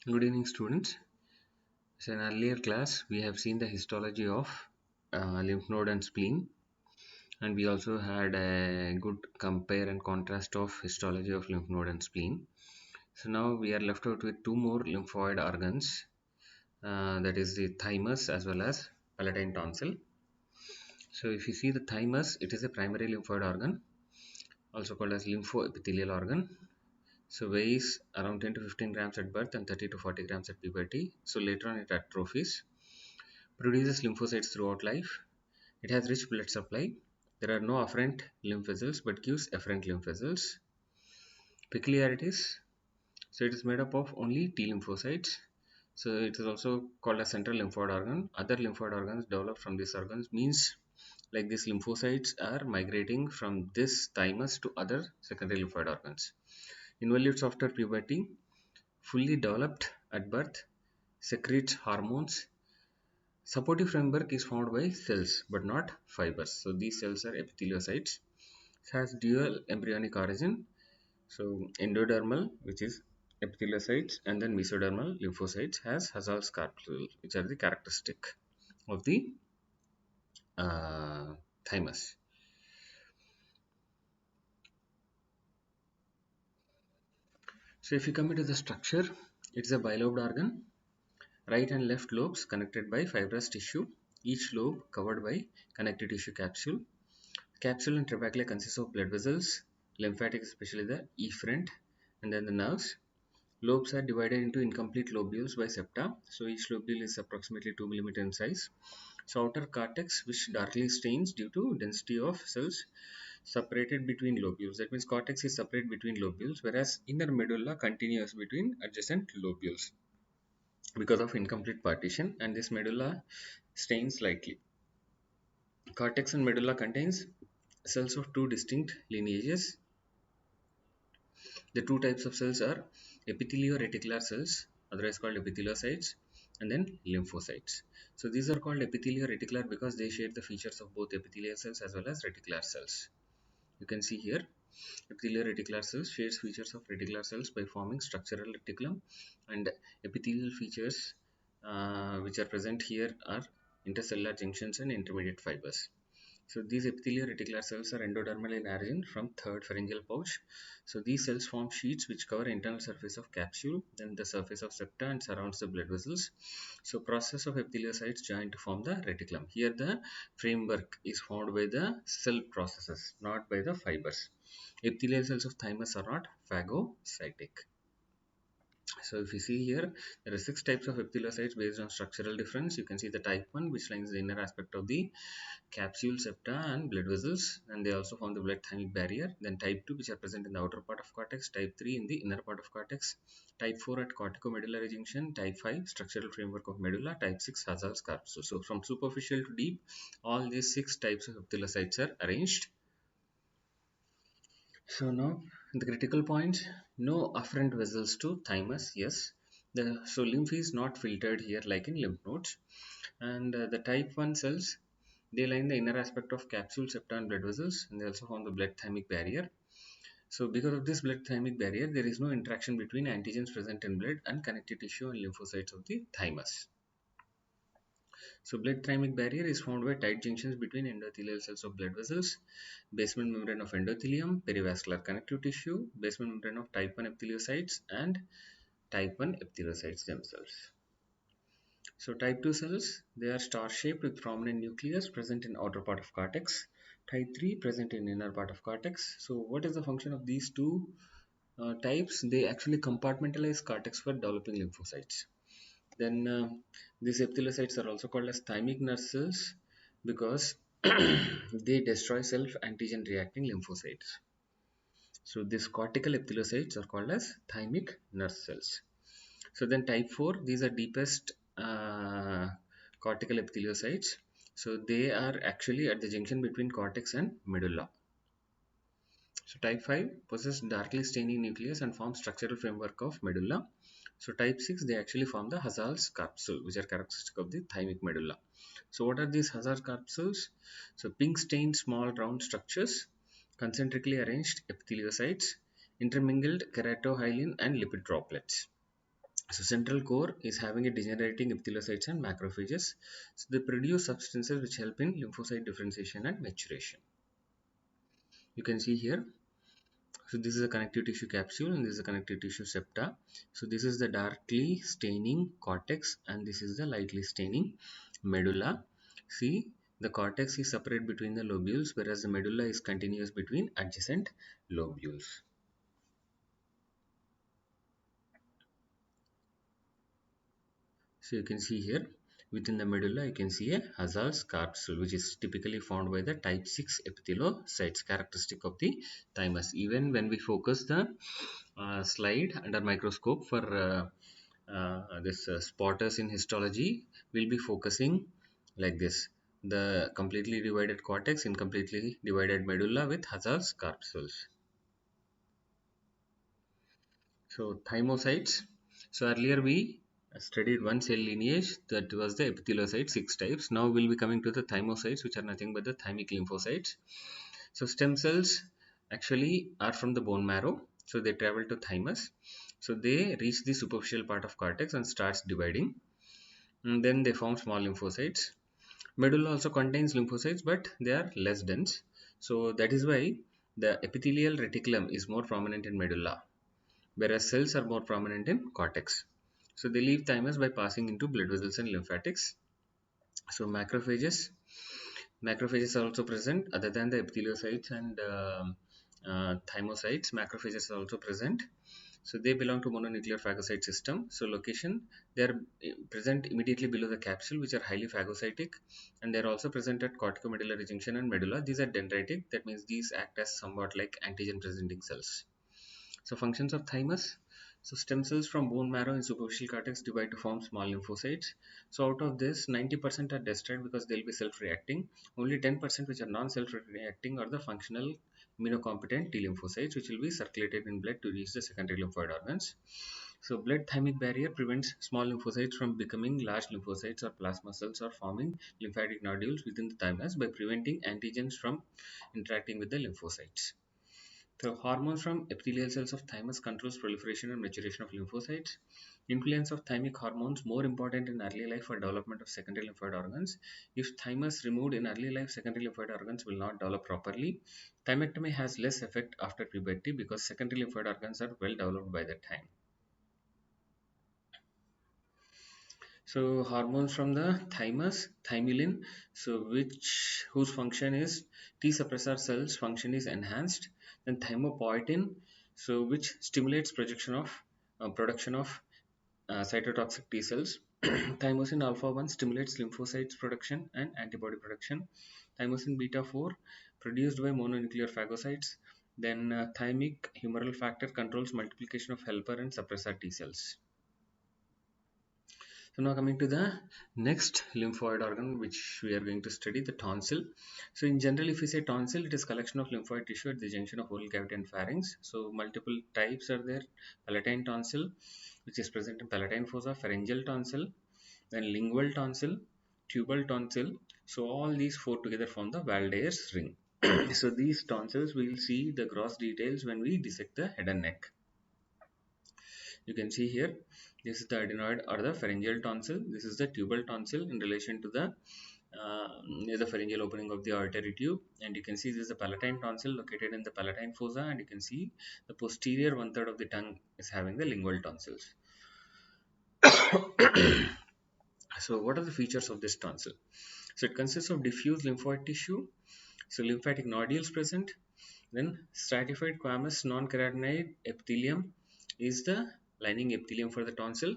Good evening, students. So, in earlier class, we have seen the histology of lymph node and spleen, and we also had a good compare and contrast of histology of lymph node and spleen. So, now we are left out with two more lymphoid organs, that is the thymus as well as palatine tonsil. So, if you see the thymus, it is a primary lymphoid organ, also called as lymphoepithelial organ. So weighs around 10 to 15 grams at birth and 30 to 40 grams at puberty. So later on it atrophies. Produces lymphocytes throughout life. It has rich blood supply. There are no afferent lymph vessels but gives efferent lymph vessels. Peculiarities. So it is made up of only T lymphocytes. So it is also called a central lymphoid organ. Other lymphoid organs developed from these organs means like these lymphocytes are migrating from this thymus to other secondary lymphoid organs. Involutes after puberty, fully developed at birth, secretes hormones. Supportive framework is formed by cells but not fibers. So these cells are epitheliocytes. It has dual embryonic origin. So endodermal, which is epitheliocytes, and then mesodermal lymphocytes has Hazal's capsule, which are the characteristic of the thymus. So if you come into the structure, it's a bilobed organ. Right and left lobes connected by fibrous tissue, each lobe covered by connective tissue capsule. Capsule and trabeculae consist of blood vessels, lymphatic, especially the efferent, and then the nerves. Lobes are divided into incomplete lobules by septa. So each lobule is approximately 2 mm in size. So outer cortex, which darkly stains due to density of cells separated between lobules. That means cortex is separate between lobules, whereas inner medulla continues between adjacent lobules because of incomplete partition, and this medulla stains slightly. Cortex and medulla contains cells of two distinct lineages. The two types of cells are epithelio-reticular cells, otherwise called epitheliocytes, and then lymphocytes. So these are called epithelio-reticular because they share the features of both epithelial cells as well as reticular cells. You can see here, epithelio-reticular cells shares features of reticular cells by forming structural reticulum, and epithelial features which are present here are intercellular junctions and intermediate fibers. So these epithelial reticular cells are endodermal in origin from third pharyngeal pouch. So these cells form sheets which cover internal surface of capsule, then the surface of septa and surrounds the blood vessels. So process of epitheliocytes join to form the reticulum. Here the framework is formed by the cell processes, not by the fibers. Epithelial cells of thymus are not phagocytic. So if you see here, there are 6 types of epitheliocytes based on structural difference. You can see the type 1, which lines the inner aspect of the capsule, septa and blood vessels, and they also form the blood thymic barrier. Then type 2, which are present in the outer part of cortex, type 3 in the inner part of cortex, type 4 at corticomedullary junction, type 5 structural framework of medulla, type 6 Hazal's capsule. So from superficial to deep, all these 6 types of epitheliocytes are arranged. So now the critical points: no afferent vessels to thymus. Yes, so lymph is not filtered here like in lymph nodes, and the type 1 cells, they line the inner aspect of capsule, septa and blood vessels, and they also form the blood thymic barrier. So because of this blood thymic barrier, there is no interaction between antigens present in blood and connective tissue and lymphocytes of the thymus. So blood thymic barrier is formed by tight junctions between endothelial cells of blood vessels, basement membrane of endothelium, perivascular connective tissue, basement membrane of type 1 epitheliocytes and type 1 epitheliocytes themselves. So type 2 cells, they are star shaped with prominent nucleus present in outer part of cortex. Type 3 present in inner part of cortex. So what is the function of these two types? They actually compartmentalize cortex for developing lymphocytes. Then these epitheliocytes are also called as thymic nurse cells because they destroy self-antigen reacting lymphocytes. So these cortical epitheliocytes are called as thymic nurse cells. So then type 4, these are deepest cortical epitheliocytes. So they are actually at the junction between cortex and medulla. So type 5 possess darkly staining nucleus and form structural framework of medulla. So type 6, they actually form the Hazal's capsule, which are characteristic of the thymic medulla. So what are these Hazal's capsules? So pink stained small round structures, concentrically arranged epitheliocytes, intermingled keratohyalin and lipid droplets. So central core is having a degenerating epitheliocytes and macrophages. So they produce substances which help in lymphocyte differentiation and maturation. You can see here. So this is a connective tissue capsule and this is a connective tissue septa. So this is the darkly staining cortex and this is the lightly staining medulla. See, the cortex is separate between the lobules whereas the medulla is continuous between adjacent lobules. So you can see here within the medulla you can see a Hazard's capsule which is typically found by the type 6 epitheliocytes characteristic of the thymus. Even when we focus the slide under microscope for this spotters in histology, we'll be focusing like this: the completely divided cortex, incompletely divided medulla with Hazard's capsules. So thymocytes. So earlier we studied one cell lineage, that was the epitheliocytes, 6 types. Now we'll be coming to the thymocytes, which are nothing but the thymic lymphocytes. So stem cells actually are from the bone marrow. So they travel to thymus. So they reach the superficial part of cortex and starts dividing. And then they form small lymphocytes. Medulla also contains lymphocytes, but they are less dense. So that is why the epithelial reticulum is more prominent in medulla, whereas cells are more prominent in cortex. So they leave thymus by passing into blood vessels and lymphatics. So macrophages are also present other than the epitheliocytes and thymocytes. Macrophages are also present. So they belong to mononuclear phagocyte system. So location, they are present immediately below the capsule, which are highly phagocytic, and they are also present at corticomedullary junction and medulla. These are dendritic, that means these act as somewhat like antigen presenting cells. So functions of thymus. So stem cells from bone marrow and superficial cortex divide to form small lymphocytes. So out of this, 90% are destroyed because they'll be self-reacting. Only 10% which are non-self-reacting are the functional immunocompetent T lymphocytes, which will be circulated in blood to reach the secondary lymphoid organs. So blood thymic barrier prevents small lymphocytes from becoming large lymphocytes or plasma cells or forming lymphatic nodules within the thymus by preventing antigens from interacting with the lymphocytes. So hormones from epithelial cells of thymus controls proliferation and maturation of lymphocytes. Influence of thymic hormones more important in early life for development of secondary lymphoid organs. If thymus removed in early life, secondary lymphoid organs will not develop properly. Thymectomy has less effect after puberty because secondary lymphoid organs are well developed by that time. So hormones from the thymus, thymulin, so whose function is T suppressor cells function is enhanced. Then thymopoietin, so which stimulates production of cytotoxic T cells. Thymosin alpha 1 stimulates lymphocytes production and antibody production. Thymosin beta 4 produced by mononuclear phagocytes. Then thymic humoral factor controls multiplication of helper and suppressor T cells. So now coming to the next lymphoid organ which we are going to study, the tonsil. So in general, if we say tonsil, it is collection of lymphoid tissue at the junction of oral cavity and pharynx. So multiple types are there. Palatine tonsil, which is present in palatine fossa, pharyngeal tonsil, then lingual tonsil, tubal tonsil. So all these four together form the Valdeir's ring. So these tonsils we will see the gross details when we dissect the head and neck. You can see here, this is the adenoid or the pharyngeal tonsil. This is the tubal tonsil in relation to the pharyngeal opening of the auditory tube, and you can see this is the palatine tonsil located in the palatine fossa, and you can see the posterior 1/3 of the tongue is having the lingual tonsils. So what are the features of this tonsil? So it consists of diffuse lymphoid tissue, so lymphatic nodules present, then stratified squamous non-keratinoid epithelium is the lining epithelium for the tonsil.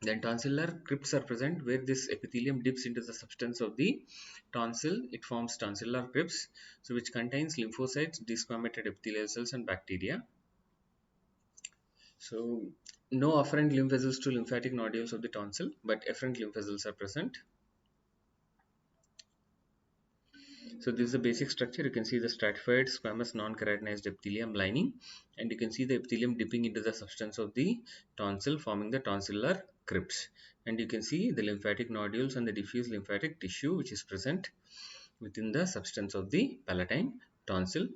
Then tonsillar crypts are present where this epithelium dips into the substance of the tonsil. It forms tonsillar crypts, so which contains lymphocytes, desquamated epithelial cells, and bacteria. So no afferent lymph vessels to lymphatic nodules of the tonsil, but efferent lymph vessels are present. So this is the basic structure. You can see the stratified squamous non-keratinized epithelium lining, and you can see the epithelium dipping into the substance of the tonsil, forming the tonsillar crypts. And you can see the lymphatic nodules and the diffuse lymphatic tissue which is present within the substance of the palatine tonsil.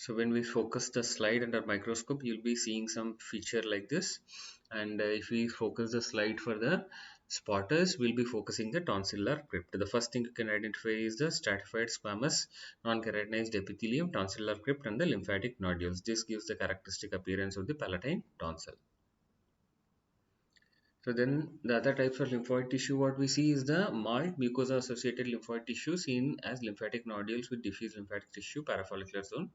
So when we focus the slide under microscope, you'll be seeing some feature like this. And if we focus the slide for the spotters, we'll be focusing the tonsillar crypt. The first thing you can identify is the stratified squamous non-keratinized epithelium, tonsillar crypt, and the lymphatic nodules. This gives the characteristic appearance of the palatine tonsil. So then the other types of lymphoid tissue what we see is the MALT mucosa associated lymphoid tissue seen as lymphatic nodules with diffuse lymphatic tissue parafollicular zone,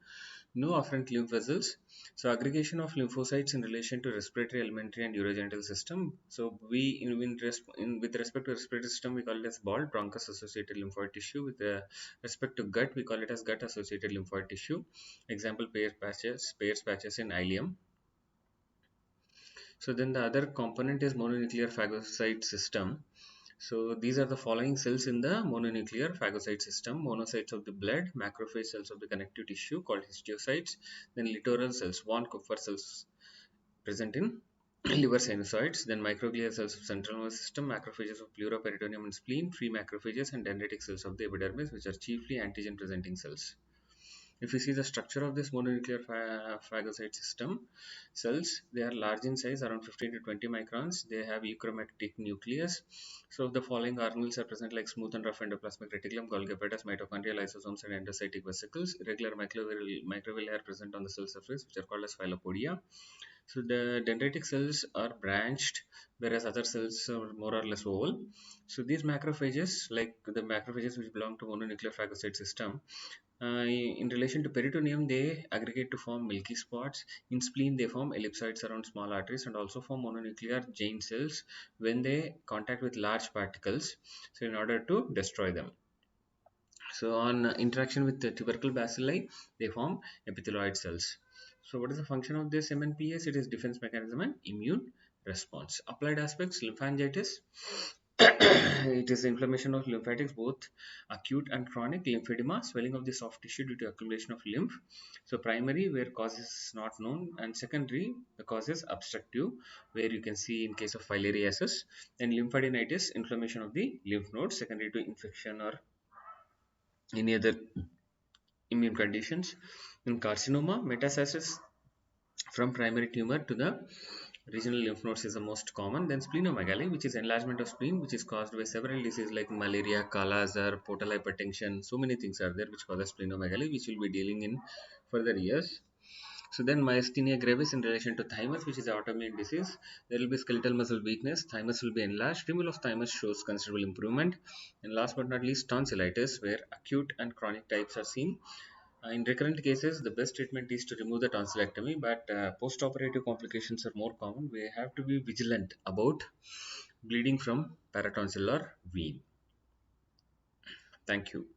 no afferent lymph vessels. So aggregation of lymphocytes in relation to respiratory, alimentary and urogenital system. So with respect to respiratory system we call it as BALT, bronchus associated lymphoid tissue. With respect to gut we call it as gut associated lymphoid tissue. Example Peyer's patches in ileum. So then the other component is mononuclear phagocyte system. So these are the following cells in the mononuclear phagocyte system: monocytes of the blood, macrophage cells of the connective tissue called histiocytes, then littoral cells, von Kupffer cells present in liver sinusoids, then microglia cells of central nervous system, macrophages of pleura, peritoneum and spleen, free macrophages and dendritic cells of the epidermis, which are chiefly antigen presenting cells. If you see the structure of this mononuclear phagocyte system cells, they are large in size, around 15 to 20 microns. They have euchromatic nucleus. So the following organelles are present like smooth and rough endoplasmic reticulum, Golgi apparatus, mitochondrial lysosomes, and endocytic vesicles. Irregular microvilli are present on the cell surface, which are called as philopodia. So the dendritic cells are branched, whereas other cells are more or less oval. So these macrophages, like the macrophages which belong to mononuclear phagocyte system, in relation to peritoneum, they aggregate to form milky spots. In spleen, they form ellipsoids around small arteries and also form mononuclear giant cells when they contact with large particles. So, in order to destroy them. So, on interaction with the tubercle bacilli, they form epithelioid cells. So, what is the function of this MNPS? It is defense mechanism and immune response. Applied aspects: lymphangitis. It is inflammation of lymphatics, both acute and chronic. Lymphedema, swelling of the soft tissue due to accumulation of lymph. So primary, where cause is not known, and secondary, the cause is obstructive, where you can see in case of filariasis. And lymphadenitis, inflammation of the lymph nodes secondary to infection or any other immune conditions. In carcinoma, metastasis from primary tumor to the regional lymph nodes is the most common. Then splenomegaly, which is enlargement of spleen, which is caused by several diseases like malaria, kala-azar, portal hypertension. So many things are there which causes splenomegaly, which we'll be dealing in further years. So then myasthenia gravis in relation to thymus, which is an autoimmune disease. There will be skeletal muscle weakness. Thymus will be enlarged. Removal of thymus shows considerable improvement. And last but not least, tonsillitis, where acute and chronic types are seen. In recurrent cases, the best treatment is to remove the tonsillectomy, but post-operative complications are more common. We have to be vigilant about bleeding from paratonsillar vein. Thank you.